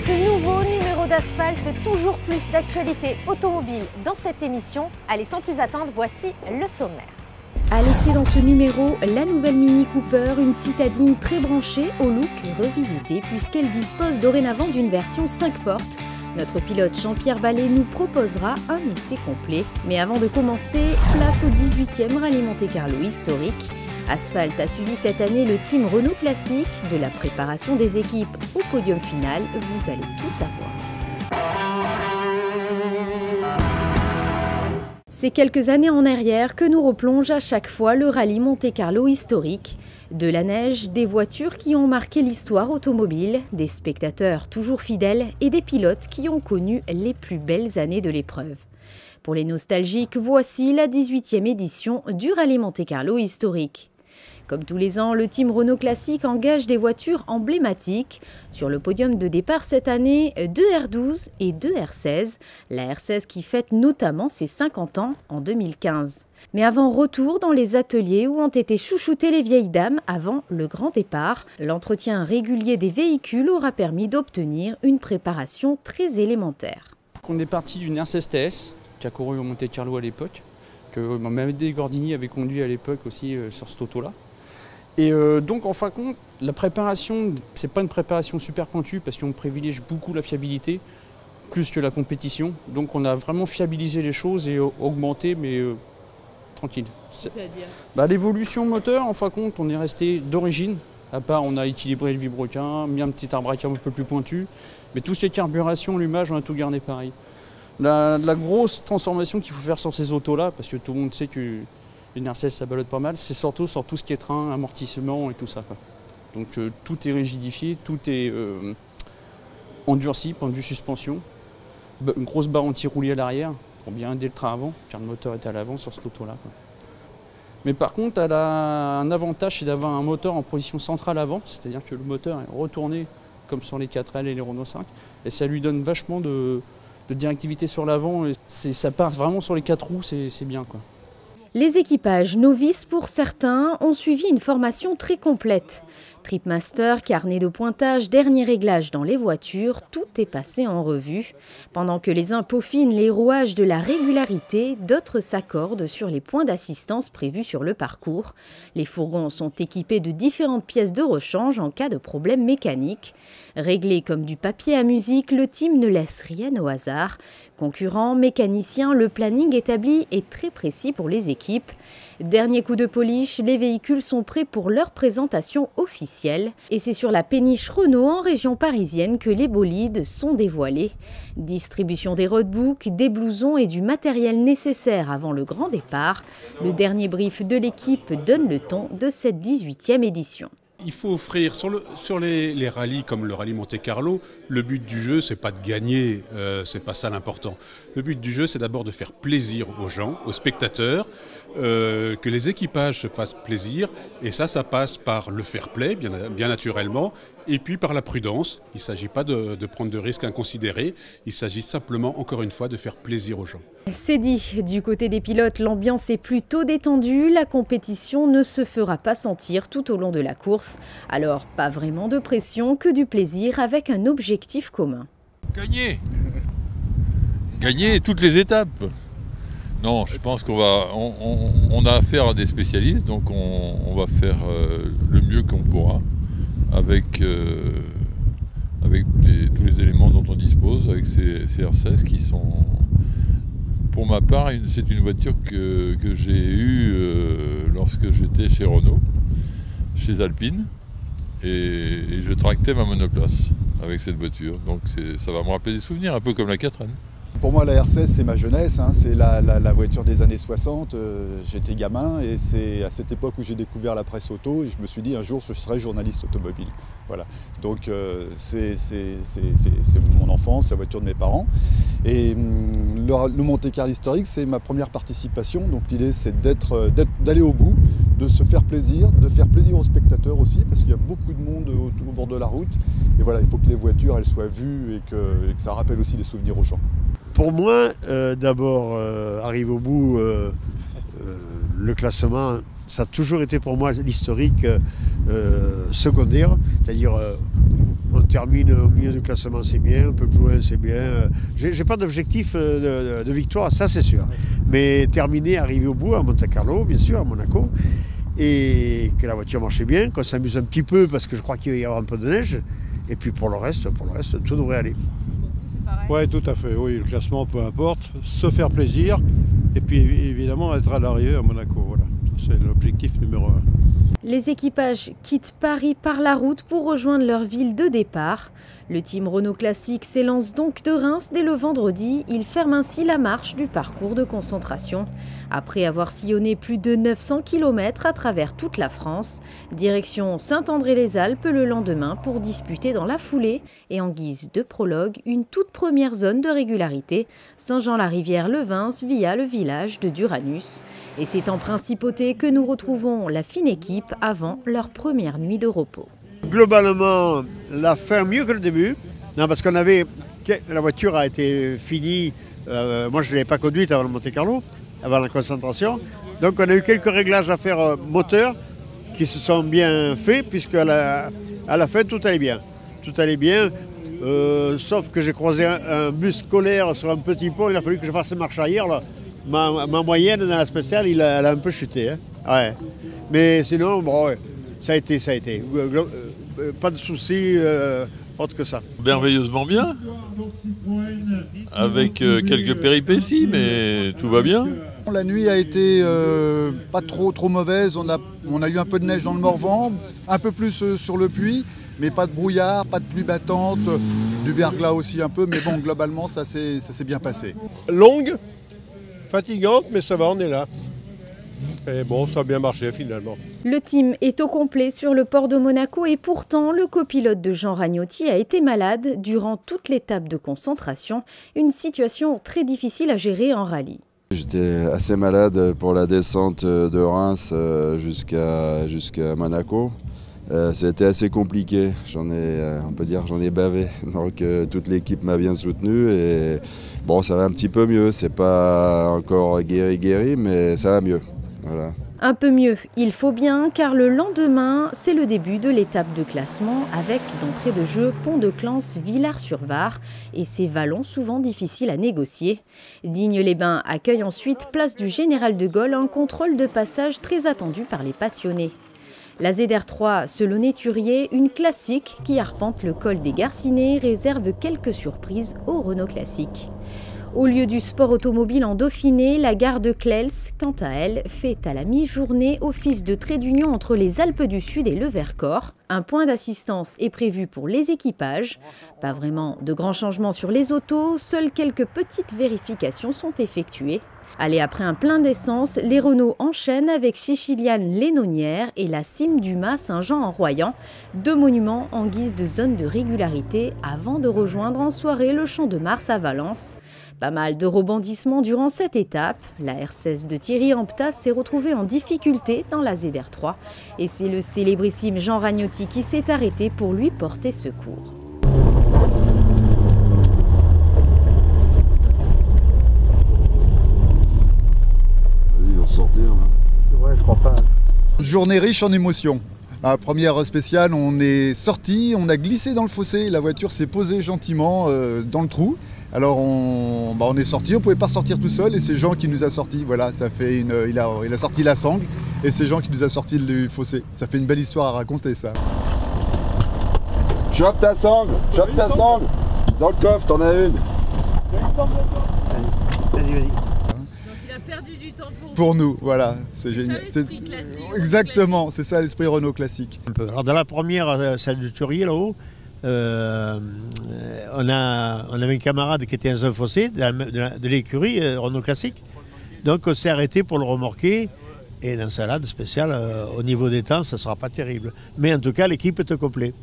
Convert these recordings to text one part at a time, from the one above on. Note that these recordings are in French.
ce nouveau numéro d'Asphalte, toujours plus d'actualités automobiles dans cette émission. Allez, sans plus attendre, voici le sommaire. À laisser dans ce numéro, la nouvelle Mini Cooper, une citadine très branchée au look revisité puisqu'elle dispose dorénavant d'une version 5 portes. Notre pilote Jean-Pierre Vallée nous proposera un essai complet. Mais avant de commencer, place au 18e Rallye Monte-Carlo historique. Asphalte a suivi cette année le team Renault Classique. De la préparation des équipes au podium final, vous allez tout savoir. C'est quelques années en arrière que nous replonge à chaque fois le rallye Monte-Carlo historique. De la neige, des voitures qui ont marqué l'histoire automobile, des spectateurs toujours fidèles et des pilotes qui ont connu les plus belles années de l'épreuve. Pour les nostalgiques, voici la 18e édition du rallye Monte-Carlo historique. Comme tous les ans, le team Renault Classique engage des voitures emblématiques. Sur le podium de départ cette année, 2 R12 et 2 R16. La R16 qui fête notamment ses 50 ans en 2015. Mais avant retour dans les ateliers où ont été chouchoutées les vieilles dames avant le grand départ, l'entretien régulier des véhicules aura permis d'obtenir une préparation très élémentaire. On est parti d'une R16 TS qui a couru au Monte-Carlo à l'époque, que Mehdi Gordini avait conduit à l'époque aussi sur cette auto-là. Et donc en fin de compte, la préparation, c'est pas une préparation super pointue parce qu'on privilégie beaucoup la fiabilité plus que la compétition. Donc on a vraiment fiabilisé les choses et augmenté, mais tranquille. C'est-à-dire l'évolution moteur, en fin de compte, on est resté d'origine. À part, on a équilibré le vibroquin, mis un petit arbre-à un peu plus pointu. Mais tout ce qui est carburation, allumage, on a tout gardé pareil. La grosse transformation qu'il faut faire sur ces autos-là, parce que tout le monde sait qu'une R16 ça ballotte pas mal, c'est surtout sur tout ce qui est train, amortissement et tout ça, quoi. Donc tout est rigidifié, tout est endurci, point de vue suspension. Une grosse barre anti-roulis à l'arrière pour bien aider le train avant, car le moteur est à l'avant sur cette auto-là, quoi. Mais par contre, elle a un avantage, c'est d'avoir un moteur en position centrale avant, c'est-à-dire que le moteur est retourné comme sur les 4L et les Renault 5, et ça lui donne vachement de directivité sur l'avant, et ça part vraiment sur les 4 roues, c'est bien, quoi. Les équipages novices, pour certains, ont suivi une formation très complète. Tripmaster, carnet de pointage, dernier réglage dans les voitures, tout est passé en revue. Pendant que les uns peaufinent les rouages de la régularité, d'autres s'accordent sur les points d'assistance prévus sur le parcours. Les fourgons sont équipés de différentes pièces de rechange en cas de problème mécanique. Réglé comme du papier à musique, le team ne laisse rien au hasard. Concurrents, mécaniciens, le planning établi est très précis pour les équipes. Dernier coup de polish, les véhicules sont prêts pour leur présentation officielle. Et c'est sur la péniche Renault en région parisienne que les bolides sont dévoilés. Distribution des roadbooks, des blousons et du matériel nécessaire avant le grand départ. Le dernier brief de l'équipe donne le ton de cette 18e édition. Il faut offrir, sur les rallyes comme le rallye Monte-Carlo, le but du jeu, c'est pas de gagner, c'est pas ça l'important. Le but du jeu, c'est d'abord de faire plaisir aux gens, aux spectateurs, que les équipages se fassent plaisir, et ça passe par le fair play, bien naturellement, et puis par la prudence. Il ne s'agit pas de prendre de risques inconsidérés, il s'agit simplement, encore une fois, de faire plaisir aux gens. C'est dit, du côté des pilotes, l'ambiance est plutôt détendue, la compétition ne se fera pas sentir tout au long de la course. Alors, pas vraiment de pression, que du plaisir avec un objectif commun. Gagner toutes les étapes. Non, je pense qu'on a affaire à des spécialistes, donc on va faire le mieux qu'on pourra avec tous les éléments dont on dispose, avec ces R16 qui sont... Pour ma part, c'est une voiture que j'ai eue lorsque j'étais chez Renault, chez Alpine, et je tractais ma monoplace avec cette voiture. Donc ça va me rappeler des souvenirs, un peu comme la 4N. Pour moi, la R16, c'est ma jeunesse, hein. C'est la voiture des années 60. J'étais gamin et c'est à cette époque où j'ai découvert la presse auto et je me suis dit un jour je serai journaliste automobile. Voilà. Donc c'est mon enfance, la voiture de mes parents. Et le Monte-Carlo historique, c'est ma première participation. Donc l'idée, c'est d'aller au bout, de se faire plaisir, de faire plaisir aux spectateurs aussi, parce qu'il y a beaucoup de monde au bord de la route. Et voilà, il faut que les voitures elles soient vues et que ça rappelle aussi des souvenirs aux gens. Pour moi, d'abord, arrive au bout, le classement, ça a toujours été pour moi l'historique secondaire, c'est-à-dire on termine au milieu du classement, c'est bien, un peu plus loin, c'est bien. J'ai pas d'objectif de victoire, ça c'est sûr. Mais terminer, arriver au bout à Monte-Carlo, bien sûr, à Monaco, et que la voiture marchait bien, qu'on s'amuse un petit peu parce que je crois qu'il va y avoir un peu de neige. Et puis pour le reste, tout devrait aller. Oui, tout à fait. Oui, le classement, peu importe. Se faire plaisir. Et puis évidemment, être à l'arrivée à Monaco. Voilà. C'est l'objectif numéro 1. Les équipages quittent Paris par la route pour rejoindre leur ville de départ. Le team Renault Classique s'élance donc de Reims dès le vendredi. Il ferme ainsi la marche du parcours de concentration. Après avoir sillonné plus de 900 km à travers toute la France, direction Saint-André-les-Alpes le lendemain pour disputer dans la foulée et en guise de prologue une toute première zone de régularité, Saint-Jean-la-Rivière-le-Vins via le village de Duranus. Et c'est en principauté que nous retrouvons la fine équipe avant leur première nuit de repos. Globalement, la fin mieux que le début. Non, parce la voiture a été finie. Moi, je ne l'avais pas conduite avant le Monte-Carlo, avant la concentration. Donc, on a eu quelques réglages à faire moteur qui se sont bien faits, puisque à la fin, tout allait bien. Tout allait bien, sauf que j'ai croisé un bus scolaire sur un petit pont. Il a fallu que je fasse marche arrière. Là. Ma moyenne dans la spéciale, elle a un peu chuté. Hein. Ouais. Mais sinon, bon, ouais, ça a été. Pas de soucis autre que ça. Merveilleusement bien, avec quelques péripéties, mais tout va bien. La nuit a été pas trop mauvaise, on a eu un peu de neige dans le Morvan, un peu plus sur le Puy, mais pas de brouillard, pas de pluie battante, du verglas aussi un peu, mais bon, globalement ça s'est bien passé. Longue, fatigante, mais ça va, on est là. Et bon, ça a bien marché finalement. Le team est au complet sur le port de Monaco et pourtant le copilote de Jean Ragnotti a été malade durant toute l'étape de concentration, une situation très difficile à gérer en rallye. J'étais assez malade pour la descente de Reims jusqu'à Monaco. C'était assez compliqué, on peut dire j'en ai bavé, donc toute l'équipe m'a bien soutenu et bon ça va un petit peu mieux, c'est pas encore guéri mais ça va mieux. Voilà. Un peu mieux, il faut bien, car le lendemain, c'est le début de l'étape de classement avec d'entrée de jeu Pont-de-Clans, Villars-sur-Var et ses vallons souvent difficiles à négocier. Digne-les-Bains accueille ensuite place du Général de Gaulle, un contrôle de passage très attendu par les passionnés. La ZR3 Selonnay-Thurier, une classique qui arpente le col des Garcinets, réserve quelques surprises au Renault Classique. Au lieu du sport automobile en Dauphiné, la gare de Clels, quant à elle, fait à la mi-journée office de trait d'union entre les Alpes du Sud et le Vercors. Un point d'assistance est prévu pour les équipages. Pas vraiment de grands changements sur les autos, seules quelques petites vérifications sont effectuées. Allez, après un plein d'essence, les Renault enchaînent avec Chéchiliane-Lénonière et la cime du Mât Saint-Jean-en-Royan, deux monuments en guise de zone de régularité avant de rejoindre en soirée le Champ de Mars à Valence. Pas mal de rebondissements durant cette étape. La R16 de Thierry Amptas s'est retrouvée en difficulté dans la ZR3 et c'est le célébrissime Jean Ragnotti qui s'est arrêté pour lui porter secours. Sortir, là. Ouais, je crois pas. Journée riche en émotions. La première spéciale, on est sorti, on a glissé dans le fossé, la voiture s'est posée gentiment dans le trou. Alors on est sorti, on ne pouvait pas sortir tout seul et c'est Jean qui nous a sortis. Voilà, ça fait il a sorti la sangle et c'est Jean qui nous a sortis du fossé. Ça fait une belle histoire à raconter ça. Chope ta sangle, dans le coffre, t'en as une. Vas-y. Perdu du temps pour nous, voilà, c'est génial. C'est l'esprit classique. Exactement, c'est ça l'esprit Renault classique. Alors dans la première, celle du Thurier là-haut, on avait un camarade qui était dans un fossé de l'écurie Renault classique. Donc on s'est arrêté pour le remorquer et dans sa salade spéciale, au niveau des temps, ça ne sera pas terrible. Mais en tout cas, l'équipe est au complet.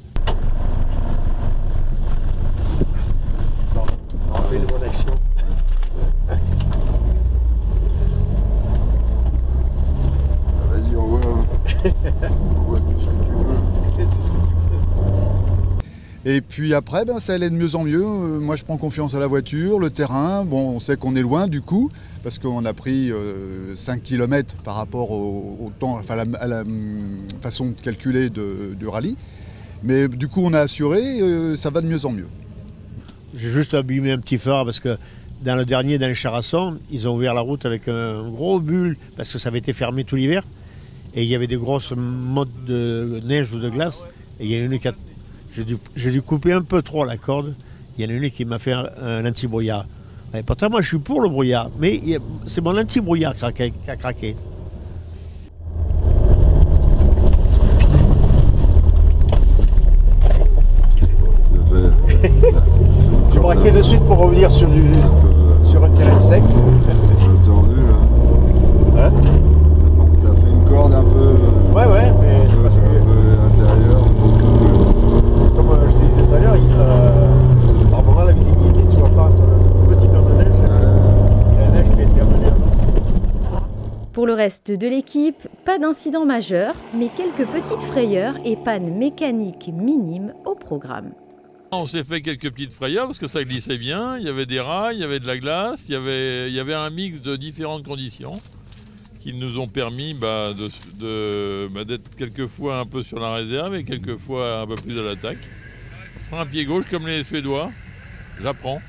Bon, on fait une bonne action. Et puis après, ça allait de mieux en mieux. Moi, je prends confiance à la voiture, le terrain. Bon, on sait qu'on est loin du coup, parce qu'on a pris 5 km par rapport au temps, enfin, à la façon de calculer du rallye. Mais du coup, on a assuré, ça va de mieux en mieux. J'ai juste abîmé un petit phare parce que dans le dernier, dans les Charassons, ils ont ouvert la route avec un gros bulle parce que ça avait été fermé tout l'hiver. Et il y avait des grosses mottes de neige ou de glace. Et il y en a une qui a... J'ai dû couper un peu trop la corde. Il y en a une qui m'a fait un anti-brouillard. Et pourtant, moi, je suis pour le brouillard. Mais c'est mon anti-brouillard qui a craqué. J'ai braqué de suite pour revenir sur un terrain sec. Tendu là. Hein? T'as fait une corde un peu. Ouais, mais c'est parce que. Un peu intérieur. Comme je te disais tout à l'heure, par moment la visibilité, tu vois pas entre le petit mur de neige et la neige qui a été amenée avant. Pour le reste de l'équipe, pas d'incident majeur, mais quelques petites frayeurs et pannes mécaniques minimes au programme. On s'est fait quelques petites frayeurs parce que ça glissait bien, il y avait des rails, il y avait de la glace, il y avait un mix de différentes conditions qui nous ont permis d'être quelquefois un peu sur la réserve et quelquefois un peu plus à l'attaque. Un pied gauche comme les Suédois, j'apprends.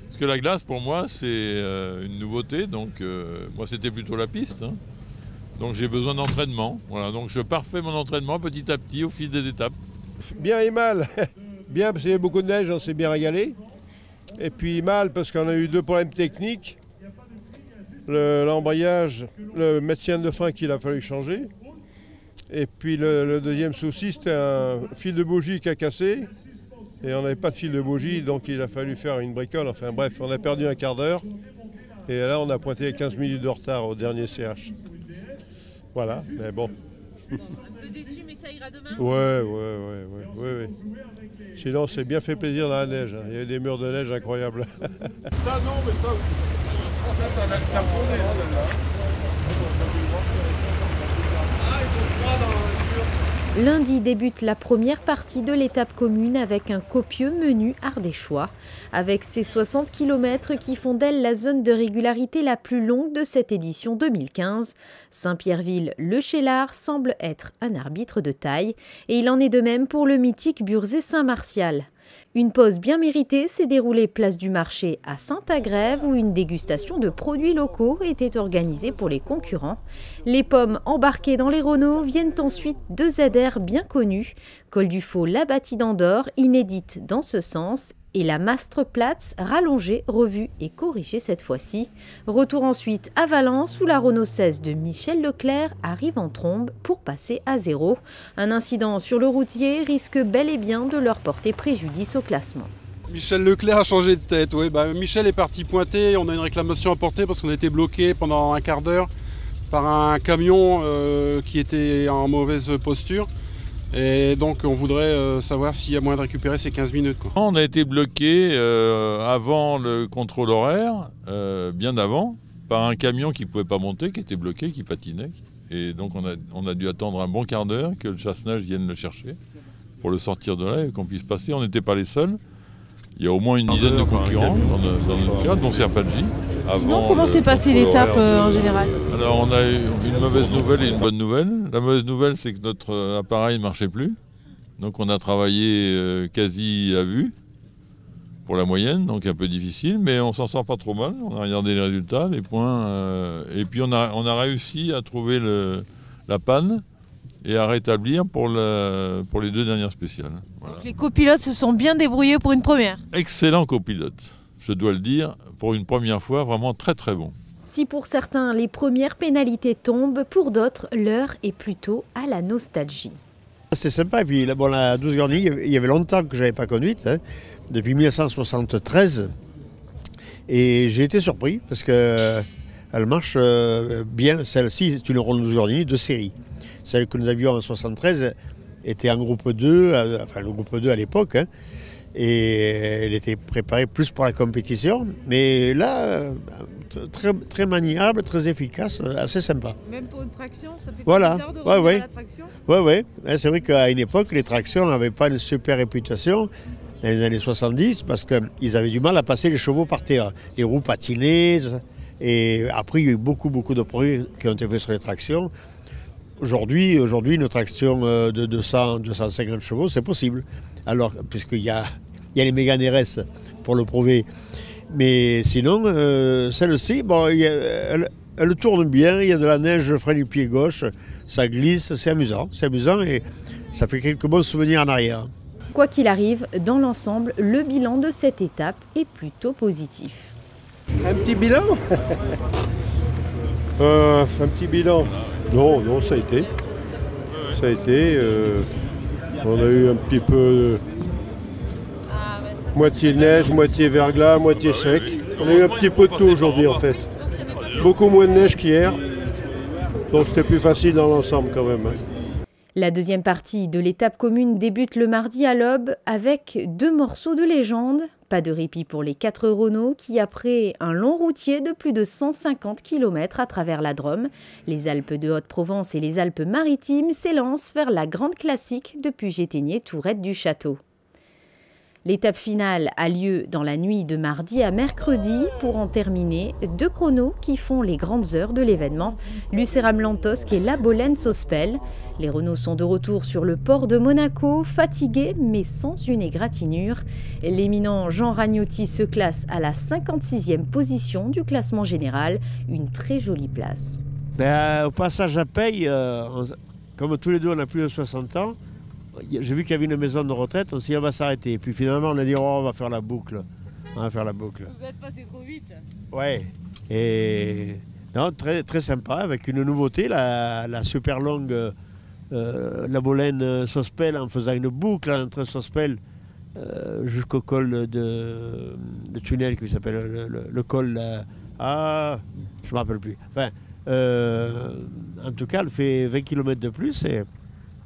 Parce que la glace pour moi c'est une nouveauté, donc moi c'était plutôt la piste. Hein. Donc j'ai besoin d'entraînement, voilà, donc je parfais mon entraînement petit à petit au fil des étapes. Bien et mal. Bien parce qu'il y a beaucoup de neige, on s'est bien régalé. Et puis mal parce qu'on a eu 2 problèmes techniques. L'embrayage, le médecin de frein qu'il a fallu changer. Et puis le deuxième souci, c'était un fil de bougie qui a cassé. Et on n'avait pas de fil de bougie, donc il a fallu faire une bricole. Enfin bref, on a perdu un quart d'heure. Et là, on a pointé 15 minutes de retard au dernier CH. Voilà, mais bon. Un peu déçu, mais ça ira demain. Ouais. Sinon, c'est bien fait plaisir dans la neige. Hein. Il y a des murs de neige incroyables. Ça non, mais ça t'as posé celle-là. Lundi débute la première partie de l'étape commune avec un copieux menu ardéchois. Avec ses 60 km qui font d'elle la zone de régularité la plus longue de cette édition 2015, Saint-Pierreville-le Cheylard semble être un arbitre de taille. Et il en est de même pour le mythique Burzet-Saint-Martial. Une pause bien méritée s'est déroulée place du marché à Saint-Agrève où une dégustation de produits locaux était organisée pour les concurrents. Les pommes embarquées dans les Renault viennent ensuite de ZR bien connus, Col du Faux la bâtie d'Andorre, inédite dans ce sens, et la Mastreplatz rallongée, revue et corrigée cette fois-ci. Retour ensuite à Valence où la Renault 16 de Michel Leclerc arrive en trombe pour passer à 0. Un incident sur le routier risque bel et bien de leur porter préjudice au classement. Michel Leclerc a changé de tête, oui. Michel est parti pointer, on a une réclamation à porter parce qu'on a été bloqué pendant un quart d'heure par un camion qui était en mauvaise posture. Et donc on voudrait savoir s'il y a moyen de récupérer ces 15 minutes. Quoi. On a été bloqué avant le contrôle horaire, bien avant, par un camion qui ne pouvait pas monter, qui était bloqué, qui patinait. Et donc on a dû attendre un bon quart d'heure que le chasse-neige vienne le chercher pour le sortir de là et qu'on puisse passer. On n'était pas les seuls. Il y a au moins une dizaine de concurrents dans notre cas, dont Serpaggi. Sinon, comment s'est passée l'étape en général? Alors, on a eu une mauvaise nouvelle et une bonne nouvelle. La mauvaise nouvelle, c'est que notre appareil ne marchait plus. Donc, on a travaillé quasi à vue pour la moyenne, donc un peu difficile, mais on s'en sort pas trop mal. On a regardé les résultats, les points, et puis on a réussi à trouver la panne et à rétablir pour les 2 dernières spéciales. Voilà. Les copilotes se sont bien débrouillés pour une première. Excellent copilote, je dois le dire, pour une première fois, vraiment très très bon. Si pour certains les premières pénalités tombent, pour d'autres l'heure est plutôt à la nostalgie. C'est sympa, et puis la 12 Gorny, il y avait longtemps que je n'avais pas conduite, hein, depuis 1973, et j'ai été surpris parce qu'elle marche bien, celle-ci c'est une Renault 12 Gorny de série. Celle que nous avions en 1973 était en groupe 2, enfin le groupe 2 à l'époque, hein, et elle était préparée plus pour la compétition, mais là, très maniable, très efficace, assez sympa. Même pour une traction, ça fait bizarre de revenir à la traction. Oui. C'est vrai qu'à une époque, les tractions n'avaient pas une super réputation dans les années 70 parce qu'ils avaient du mal à passer les chevaux par terre, les roues patinées, tout ça. Et après, il y a eu beaucoup de progrès qui ont été faits sur les tractions. Aujourd'hui, une traction de 200-250 chevaux, c'est possible. Alors, puisqu'il y a les Mégane RS pour le prouver. Mais sinon, celle-ci, bon, elle tourne bien, il y a de la neige, je freine du pied gauche, ça glisse, c'est amusant et ça fait quelques bons souvenirs en arrière. Quoi qu'il arrive, dans l'ensemble, le bilan de cette étape est plutôt positif. Un petit bilan un petit bilan. Non, ça a été. Ça a été. On a eu un petit peu moitié neige, moitié verglas, moitié sec. On a eu un petit peu de tout aujourd'hui en fait. Beaucoup moins de neige qu'hier. Donc c'était plus facile dans l'ensemble quand même. La deuxième partie de l'étape commune débute le mardi à l'aube avec 2 morceaux de légende. Pas de répit pour les 4 Renault qui, après un long routier de plus de 150 km à travers la Drôme, les Alpes de Haute-Provence et les Alpes-Maritimes, s'élancent vers la grande classique de Puget-Théniers-Tourette du Château. L'étape finale a lieu dans la nuit de mardi à mercredi pour en terminer 2 chronos qui font les grandes heures de l'événement, Lucéram Lantosque et La Bolène-Sospel. Les Renault sont de retour sur le port de Monaco, fatigués mais sans une égratignure. L'éminent Jean Ragnotti se classe à la 56e position du classement général, une très jolie place. Au passage à Paye, comme tous les deux on a plus de 60 ans, j'ai vu qu'il y avait une maison de retraite, on s'est dit on va s'arrêter. Et puis finalement on a dit oh, on va faire la boucle. Vous êtes passé trop vite. Ouais. Et non, très, très sympa, avec une nouveauté, la super longue La Bolène-Sospel, en faisant une boucle entre Sospel jusqu'au col de tunnel qui s'appelle le col. Je ne me rappelle plus. Enfin, en tout cas, elle fait 20 km de plus et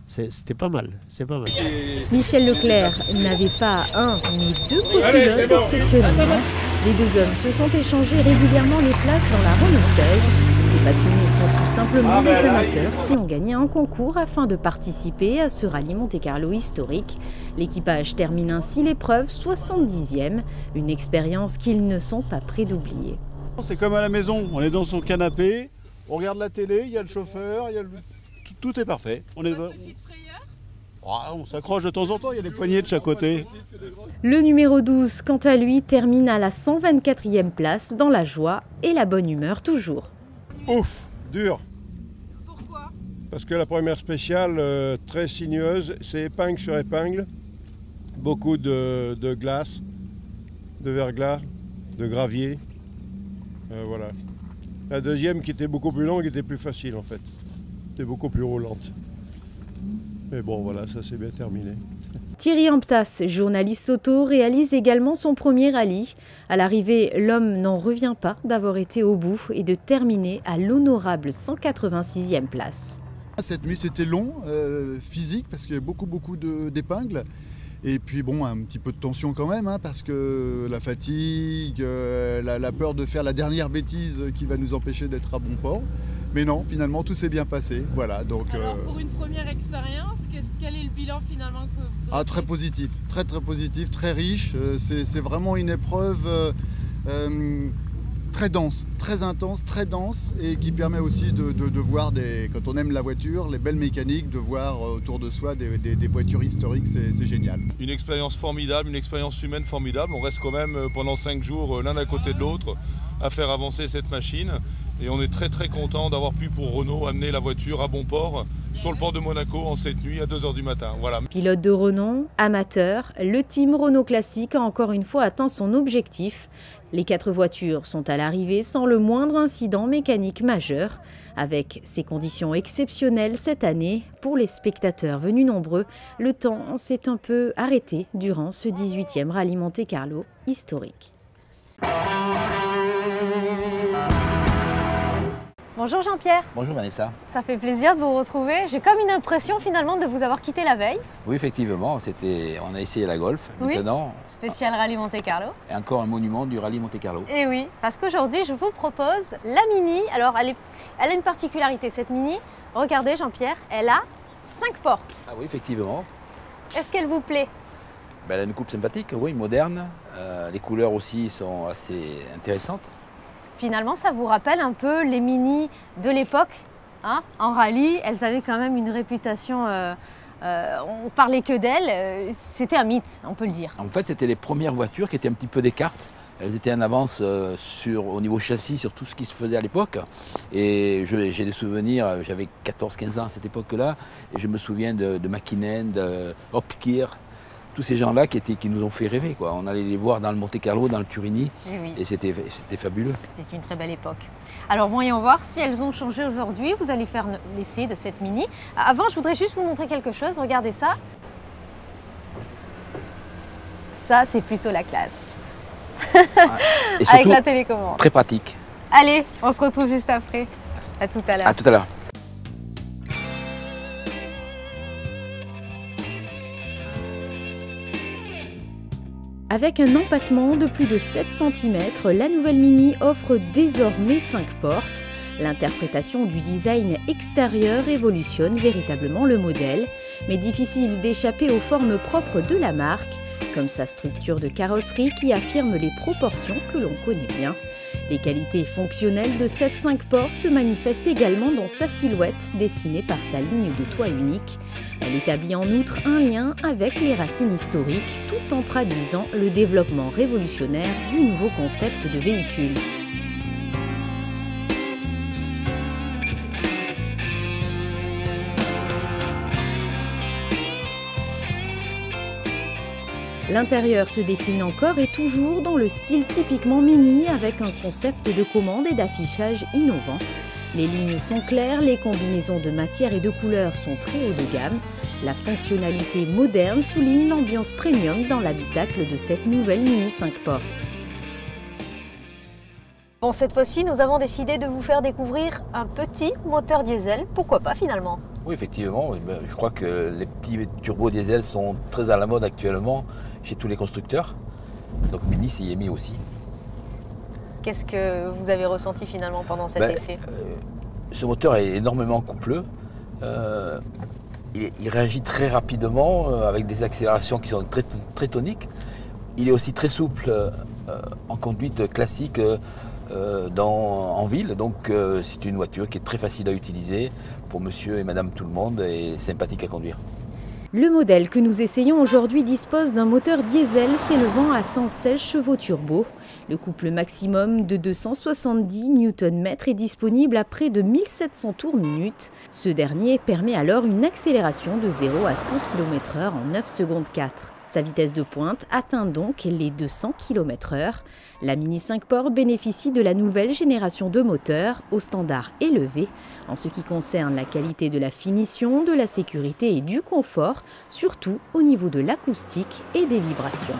c'était pas mal. C'est pas mal. Michel Leclerc n'avait pas un, mais 2 copilotes exceptionnellement. Les 2 hommes se sont échangés régulièrement les places dans la Renault 16. Ces passionnés sont tout simplement des amateurs qui ont gagné un concours afin de participer à ce rallye Monte-Carlo historique. L'équipage termine ainsi l'épreuve 70e, une expérience qu'ils ne sont pas prêts d'oublier. C'est comme à la maison, on est dans son canapé, on regarde la télé, il y a le chauffeur, tout est parfait. On est petite frayeur. On s'accroche de temps en temps, il y a des poignées de chaque côté. Le numéro 12, quant à lui, termine à la 124e place dans la joie et la bonne humeur toujours. Ouf, dur. Pourquoi? Parce que la première spéciale, très sinueuse, c'est épingle sur épingle. Beaucoup de glace, de verglas, de gravier. Voilà. La deuxième qui était beaucoup plus longue était plus facile en fait. C'était beaucoup plus roulante. Mais bon voilà, ça s'est bien terminé. Thierry Amptas, journaliste auto, réalise également son premier rallye. À l'arrivée, l'homme n'en revient pas d'avoir été au bout et de terminer à l'honorable 186e place. Cette nuit c'était long, physique, parce qu'il y a beaucoup d'épingles. Et puis bon, un petit peu de tension quand même, parce que la fatigue, la peur de faire la dernière bêtise qui va nous empêcher d'être à bon port. Mais non, finalement tout s'est bien passé. Voilà, donc, alors pour une première expérience, quel est le bilan finalement que vous très positif, très positif, très riche. C'est vraiment une épreuve très dense, très intense, très dense et qui permet aussi de voir, quand on aime la voiture, les belles mécaniques, de voir autour de soi des voitures historiques, c'est génial. Une expérience formidable, une expérience humaine formidable. On reste quand même pendant 5 jours l'un à côté de l'autre à faire avancer cette machine et on est très content d'avoir pu pour Renault amener la voiture à bon port sur le port de Monaco en cette nuit à 2 h du matin. Voilà. Pilote de Renault, amateur, le team Renault Classique a encore une fois atteint son objectif. Les 4 voitures sont à l'arrivée sans le moindre incident mécanique majeur. Avec ces conditions exceptionnelles cette année, pour les spectateurs venus nombreux, le temps s'est un peu arrêté durant ce 18e rallye Monte-Carlo historique. Bonjour Jean-Pierre. Bonjour Vanessa. Ça fait plaisir de vous retrouver. J'ai comme une impression finalement de vous avoir quitté la veille. Oui, effectivement, on a essayé la Golf. Oui. Maintenant, spécial rallye Monte-Carlo. Et encore un monument du rallye Monte-Carlo. Et oui, parce qu'aujourd'hui je vous propose la Mini. Alors elle a une particularité cette Mini. Regardez Jean-Pierre, elle a 5 portes. Ah oui, effectivement. Est-ce qu'elle vous plaît? Elle a une coupe sympathique, oui, moderne. Les couleurs aussi sont assez intéressantes. Finalement, ça vous rappelle un peu les Mini de l'époque, Hein, en rallye, elles avaient quand même une réputation, on parlait que d'elles, c'était un mythe, on peut le dire. En fait, c'était les premières voitures qui étaient un petit peu des cartes. Elles étaient en avance au niveau châssis sur tout ce qui se faisait à l'époque. Et j'ai des souvenirs, j'avais 14-15 ans à cette époque-là, et je me souviens de Mäkinen, de Hopkir, tous ces gens-là qui nous ont fait rêver, quoi. On allait les voir dans le Monte-Carlo, dans le Turini, et c'était fabuleux. C'était une très belle époque. Alors voyons voir si elles ont changé aujourd'hui. Vous allez faire l'essai de cette Mini. Avant, je voudrais juste vous montrer quelque chose. Regardez ça. Ça, c'est plutôt la classe. Et avec la télécommande. Très pratique. Allez, on se retrouve juste après. À tout à l'heure. À tout à l'heure. Avec un empattement de plus de 7 cm, la nouvelle Mini offre désormais 5 portes. L'interprétation du design extérieur révolutionne véritablement le modèle, mais difficile d'échapper aux formes propres de la marque, comme sa structure de carrosserie qui affirme les proportions que l'on connaît bien. Les qualités fonctionnelles de cette 5 portes se manifestent également dans sa silhouette, dessinée par sa ligne de toit unique. Elle établit en outre un lien avec les racines historiques, tout en traduisant le développement révolutionnaire du nouveau concept de véhicule. L'intérieur se décline encore et toujours dans le style typiquement Mini avec un concept de commande et d'affichage innovant. Les lignes sont claires, les combinaisons de matières et de couleurs sont très haut de gamme. La fonctionnalité moderne souligne l'ambiance premium dans l'habitacle de cette nouvelle Mini 5 portes. Bon, cette fois-ci, nous avons décidé de vous faire découvrir un petit moteur diesel. Pourquoi pas finalement? Oui, effectivement. Je crois que les petits turbos diesel sont très à la mode actuellement chez tous les constructeurs. Donc Mini s'y est mis aussi. Qu'est-ce que vous avez ressenti finalement pendant cet essai? Ce moteur est énormément coupleux. Il réagit très rapidement avec des accélérations qui sont très toniques. Il est aussi très souple en conduite classique en ville. Donc c'est une voiture qui est très facile à utiliser pour monsieur et madame tout le monde et sympathique à conduire. Le modèle que nous essayons aujourd'hui dispose d'un moteur diesel s'élevant à 116 chevaux turbo. Le couple maximum de 270 Nm est disponible à près de 1700 tours minute. Ce dernier permet alors une accélération de 0 à 100 km/h en 9 secondes 4. Sa vitesse de pointe atteint donc les 200 km/h. La Mini 5 portes bénéficie de la nouvelle génération de moteurs au standard élevé en ce qui concerne la qualité de la finition, de la sécurité et du confort, surtout au niveau de l'acoustique et des vibrations.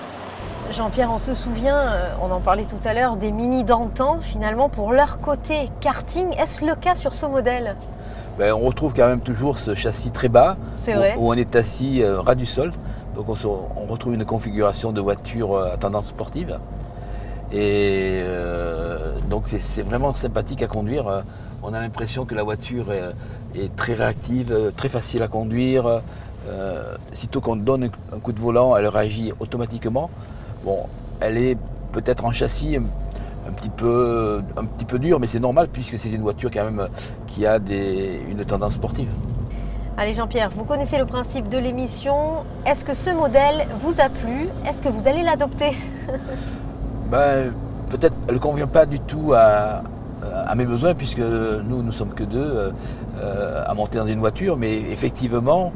Jean-Pierre, on se souvient, on en parlait tout à l'heure, des Mini d'antan, finalement pour leur côté karting. Est-ce le cas sur ce modèle? On retrouve quand même toujours ce châssis très bas, où on est assis ras du sol. Donc on retrouve une configuration de voiture à tendance sportive. Et donc c'est vraiment sympathique à conduire. On a l'impression que la voiture est très réactive, très facile à conduire. Sitôt qu'on donne un coup de volant, elle réagit automatiquement. Bon, elle est peut-être en châssis un petit peu dure, mais c'est normal puisque c'est une voiture quand même qui a une tendance sportive. Allez Jean-Pierre, vous connaissez le principe de l'émission. Est-ce que ce modèle vous a plu? Est-ce que vous allez l'adopter? Peut-être elle ne convient pas du tout à mes besoins puisque nous ne sommes que deux à monter dans une voiture. Mais effectivement,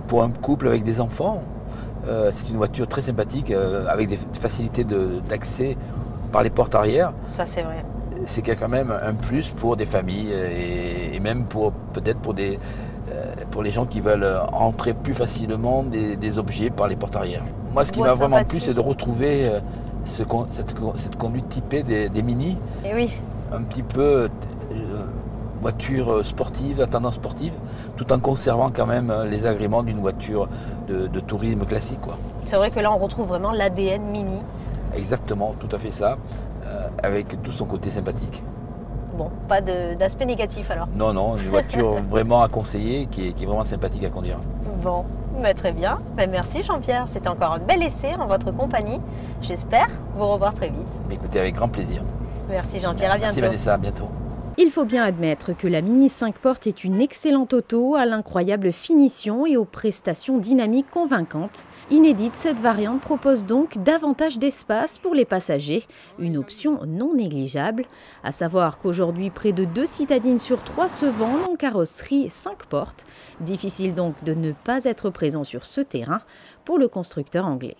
pour un couple avec des enfants, c'est une voiture très sympathique avec des facilités d'accès par les portes arrière. Ça c'est vrai. C'est quand même un plus pour des familles et même peut-être pour les gens qui veulent entrer plus facilement des objets par les portes arrière. Moi ce qui m'a vraiment plu, c'est de retrouver cette conduite typée des Mini. Et oui. Un petit peu voiture sportive, à tendance sportive, tout en conservant quand même les agréments d'une voiture de tourisme classique, quoi. C'est vrai que là on retrouve vraiment l'ADN Mini. Exactement, tout à fait ça, avec tout son côté sympathique. Bon, pas d'aspect négatif alors? Non, une voiture vraiment à conseiller, qui est vraiment sympathique à conduire. Bon, très bien. Merci Jean-Pierre, c'était encore un bel essai en votre compagnie. J'espère vous revoir très vite. Écoutez, avec grand plaisir. Merci Jean-Pierre, à bientôt. Merci Vanessa, à bientôt. Il faut bien admettre que la Mini 5 portes est une excellente auto à l'incroyable finition et aux prestations dynamiques convaincantes. Inédite, cette variante propose donc davantage d'espace pour les passagers, une option non négligeable. À savoir qu'aujourd'hui, près de 2 citadines sur 3 se vendent en carrosserie 5 portes. Difficile donc de ne pas être présent sur ce terrain pour le constructeur anglais.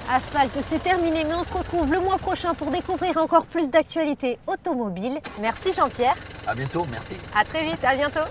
Asphalt, c'est terminé, mais on se retrouve le mois prochain pour découvrir encore plus d'actualités automobiles. Merci Jean-Pierre. À bientôt, merci. À très vite, à bientôt.